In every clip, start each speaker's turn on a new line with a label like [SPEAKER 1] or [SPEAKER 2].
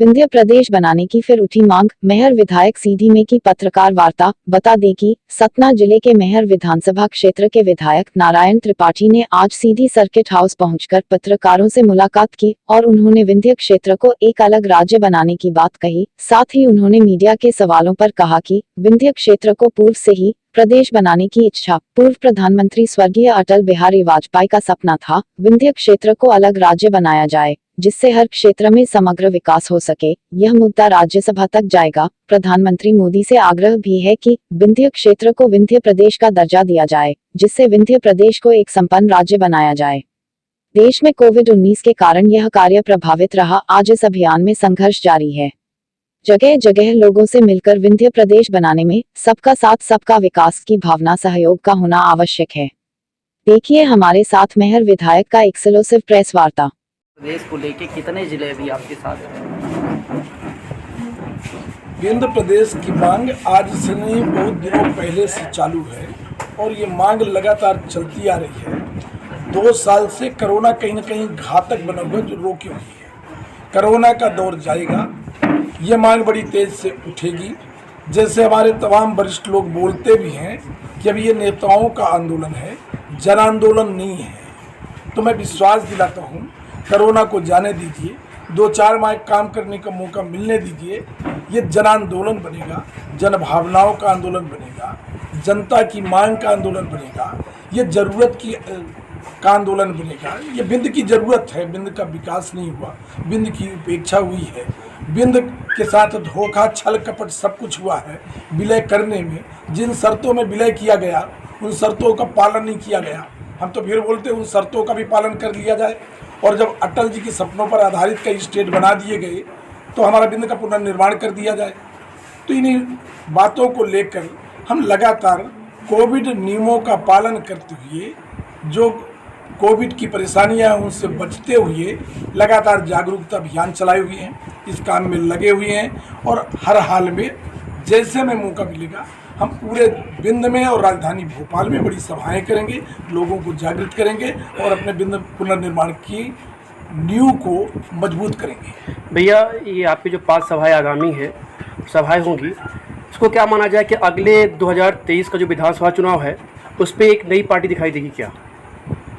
[SPEAKER 1] विंध्य प्रदेश बनाने की फिर उठी मांग, मैहर विधायक सीधी में की पत्रकार वार्ता। बता दें कि सतना जिले के मैहर विधानसभा क्षेत्र के विधायक नारायण त्रिपाठी ने आज सीधी सर्किट हाउस पहुंचकर पत्रकारों से मुलाकात की और उन्होंने विंध्य क्षेत्र को एक अलग राज्य बनाने की बात कही। साथ ही उन्होंने मीडिया के सवालों पर कहा कि विंध्य क्षेत्र को पूर्व से ही प्रदेश बनाने की इच्छा पूर्व प्रधानमंत्री स्वर्गीय अटल बिहारी वाजपेयी का सपना था। विंध्य क्षेत्र को अलग राज्य बनाया जाए जिससे हर क्षेत्र में समग्र विकास हो सके। यह मुद्दा राज्यसभा तक जाएगा। प्रधानमंत्री मोदी से आग्रह भी है कि विंध्य क्षेत्र को विंध्य प्रदेश का दर्जा दिया जाए जिससे विंध्य प्रदेश को एक संपन्न राज्य बनाया जाए। देश में कोविड-19 के कारण यह कार्य प्रभावित रहा। आज इस अभियान में संघर्ष जारी है। जगह जगह लोगों से मिलकर विंध्य प्रदेश बनाने में सबका साथ सबका विकास की भावना सहयोग का होना आवश्यक है। देखिए हमारे साथ मैहर विधायक का एक्सक्लूसिव प्रेस वार्ता।
[SPEAKER 2] प्रदेश को लेके कितने जिले अभी आपके साथ हैं?
[SPEAKER 3] विंध्य प्रदेश की मांग आज से नहीं बहुत दिनों पहले से चालू है और ये मांग लगातार चलती आ रही है। 2 साल से कोरोना कहीं न कहीं घातक बना हुआ जो रोकी हुई है। कोरोना का दौर जाएगा, ये मांग बड़ी तेज से उठेगी। जैसे हमारे तमाम वरिष्ठ लोग बोलते भी हैं कि अब ये नेताओं का आंदोलन है, जन आंदोलन नहीं है। तो मैं विश्वास दिलाता हूँ, कोरोना को जाने दीजिए, 2-4 माह काम करने का मौका मिलने दीजिए। ये जन आंदोलन बनेगा, जन भावनाओं का आंदोलन बनेगा, जनता की मांग का आंदोलन बनेगा, ये जरूरत का आंदोलन बनेगा। ये विंध्य की जरूरत है, विंध्य का विकास नहीं हुआ, विंध्य की उपेक्षा हुई है। विंध्य के साथ धोखा छल कपट सब कुछ हुआ है। विलय करने में जिन शर्तों में विलय किया गया उन शर्तों का पालन नहीं किया गया। हम तो फिर बोलते हैं उन शर्तों का भी पालन कर लिया जाए। और जब अटल जी के सपनों पर आधारित कई स्टेट बना दिए गए तो हमारा विंध्य का पुनर्निर्माण कर दिया जाए। तो इन्हीं बातों को लेकर हम लगातार कोविड नियमों का पालन करते हुए, जो कोविड की परेशानियां हैं उनसे बचते हुए लगातार जागरूकता अभियान चलाए हुए हैं, इस काम में लगे हुए हैं। और हर हाल में जैसे हमें मौका मिलेगा हम पूरे विंध्य में और राजधानी भोपाल में बड़ी सभाएं करेंगे, लोगों को जागृत करेंगे और अपने विंध्य पुनर्निर्माण की नींव को मजबूत करेंगे।
[SPEAKER 2] भैया, ये आपकी जो 5 सभाएं आगामी है सभाएं होंगी, इसको क्या माना जाए कि अगले 2023 का जो विधानसभा चुनाव है उस पर एक नई पार्टी दिखाई देगी क्या?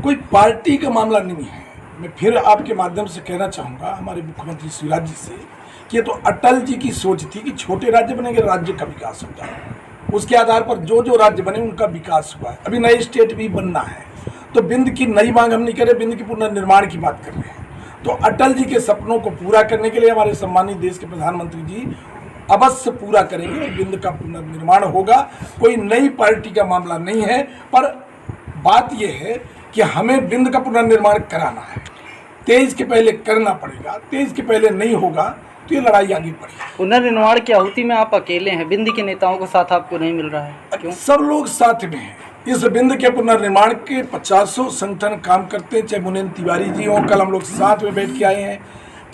[SPEAKER 3] कोई पार्टी का मामला नहीं है। मैं फिर आपके माध्यम से कहना चाहूँगा हमारे मुख्यमंत्री शिवराज जी से कि ये तो अटल जी की सोच थी कि छोटे राज्य बनेंगे, राज्य का विकास होगा। उसके आधार पर जो जो राज्य बने उनका विकास हुआ है। अभी नए स्टेट भी बनना है। तो विंध्य की नई मांग हम नहीं कर रहे, विंध्य के पुनर्निर्माण की बात कर रहे हैं। तो अटल जी के सपनों को पूरा करने के लिए हमारे सम्मानित देश के प्रधानमंत्री जी अवश्य पूरा करेंगे और विंध्य का पुनर्निर्माण होगा। कोई नई पार्टी का मामला नहीं है, पर बात यह है कि हमें विंध्य का पुनर्निर्माण कराना है। 23 के पहले करना पड़ेगा, 23 के पहले नहीं होगा तो ये लड़ाई आगे बढ़ेगी।
[SPEAKER 2] पुनर्निर्माण की आहुति में आप अकेले हैं, विंध्य के नेताओं का साथ आपको नहीं मिल रहा है, क्यों?
[SPEAKER 3] सब लोग साथ में हैं। इस विंध्य के पुनर्निर्माण के 50 संगठन काम करते हैं, चाहे मुनीन तिवारी जी हों, कल हम लोग साथ में बैठ के आए हैं,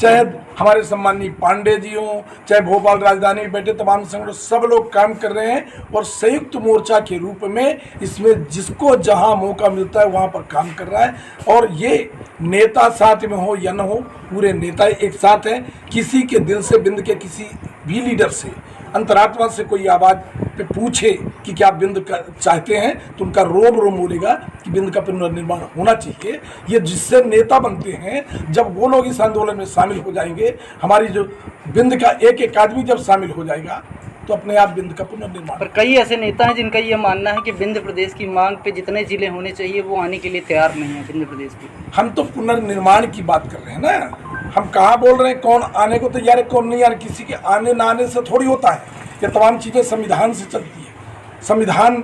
[SPEAKER 3] चाहे हमारे सम्मानीय पांडे जी हों, चाहे भोपाल राजधानी में बैठे तमाम संगठन, सब लोग काम कर रहे हैं और संयुक्त मोर्चा के रूप में इसमें जिसको जहां मौका मिलता है वहां पर काम कर रहा है। और ये नेता साथ में हो या न हो, पूरे नेता एक साथ हैं। किसी के दिल से, विंध्य के किसी भी लीडर से, अंतरात्मा से कोई आवाज़ पे पूछे कि क्या आप विंध्य का चाहते हैं तो उनका रोम रोम बोलेगा कि विंध्य का पुनर्निर्माण होना चाहिए। ये जिससे नेता बनते हैं, जब वो लोग इस आंदोलन में शामिल हो जाएंगे, हमारी जो विंध्य का एक एक आदमी जब शामिल हो जाएगा तो अपने आप विंध्य का पुनर्निर्माण।
[SPEAKER 2] पर कई ऐसे नेता हैं जिनका ये मानना है कि विंध्य प्रदेश की मांग पे जितने जिले होने चाहिए वो आने के लिए तैयार नहीं है विंध्य प्रदेश की।
[SPEAKER 3] हम तो पुनर्निर्माण की बात कर रहे हैं ना, हम कहाँ बोल रहे हैं कौन आने को तैयार है कौन नहीं। यार किसी के आने ना आने से थोड़ी होता है, ये तमाम चीज़ें संविधान से चलती है। संविधान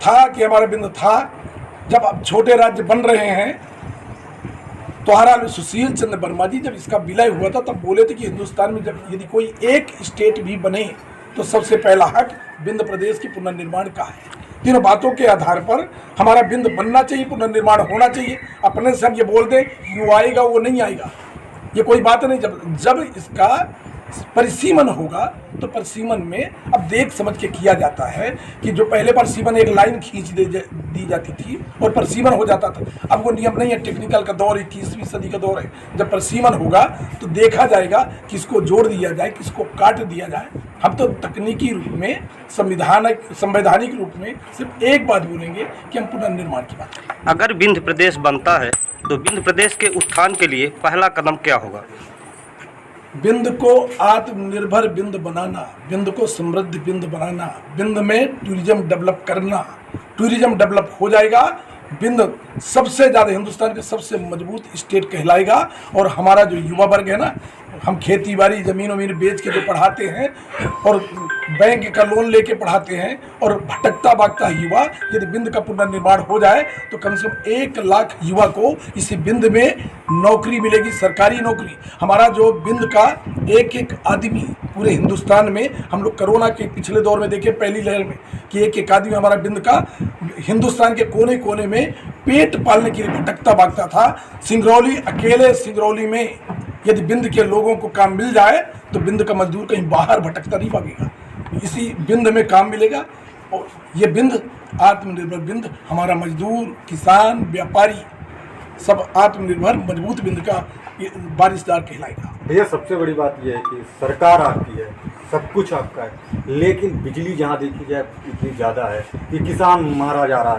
[SPEAKER 3] था कि हमारा विंध्य था। जब अब छोटे राज्य बन रहे हैं तो हमारा सुशील चंद्र वर्मा जी जब इसका विलय हुआ था तब बोले थे कि हिंदुस्तान में जब यदि कोई एक स्टेट भी बने तो सबसे पहला हक विंध्य प्रदेश की पुनर्निर्माण का है। तीनों बातों के आधार पर हमारा विंध्य बनना चाहिए, पुनर्निर्माण होना चाहिए। अपने से हम ये बोल दें कि वो आएगा वो नहीं आएगा, ये कोई बात नहीं। जब इसका परिसीमन होगा तो परिसीमन में अब देख समझ के किया जाता है कि जो पहले परिसीमन एक लाइन खींच दी जाती थी और परिसीमन हो जाता था, अब वो नियम नहीं है। टेक्निकल का दौर 21वीं सदी का दौर है। जब परिसीमन होगा तो देखा जाएगा किसको जोड़ दिया जाए, किसको काट दिया जाए। हम तो तकनीकी रूप में, संवैधानिक रूप में सिर्फ एक बात बोलेंगे कि हम पुनर्निर्माण की बात करें।
[SPEAKER 4] अगर विंध्य प्रदेश बनता है तो विंध्य प्रदेश के उत्थान के लिए पहला कदम क्या होगा?
[SPEAKER 3] विंध्य को आत्मनिर्भर विंध्य बनाना, विंध्य को समृद्ध विंध्य बनाना, विंध्य में टूरिज्म डेवलप करना। टूरिज्म डेवलप हो जाएगा, विंध्य सबसे ज़्यादा हिंदुस्तान के सबसे मजबूत स्टेट कहलाएगा। और हमारा जो युवा वर्ग है ना, हम खेती बाड़ी ज़मीन वमीन बेच के जो पढ़ाते हैं और बैंक का लोन लेके पढ़ाते हैं और भटकता भागता युवा, यदि विंध्य का पुनर्निर्माण हो जाए तो कम से कम 1 लाख युवा को इसी विंध्य में नौकरी मिलेगी, सरकारी नौकरी। हमारा जो विंध्य का एक आदमी पूरे हिंदुस्तान में, हम लोग कोरोना के पिछले दौर में देखे पहली लहर में कि एक आदमी हमारा विंध्य का हिंदुस्तान के कोने कोने में पेट पालने के लिए भटकता भागता था। सिंगरौली, अकेले सिंगरौली में यदि विंध्य के लोगों को काम मिल जाए तो विंध्य का मजदूर कहीं बाहर भटकता नहीं भागेगा, इसी विंध्य में काम मिलेगा। और ये विंध्य, आत्मनिर्भर विंध्य, हमारा मजदूर, किसान, व्यापारी सब आत्मनिर्भर मजबूत विंध्य का वारिसदार कहलाएगा।
[SPEAKER 5] भैया सबसे बड़ी बात यह है कि सरकार आपकी है, सब कुछ आपका है, लेकिन बिजली जहाँ देखी जाए इतनी ज़्यादा है कि किसान मारा जा रहा है।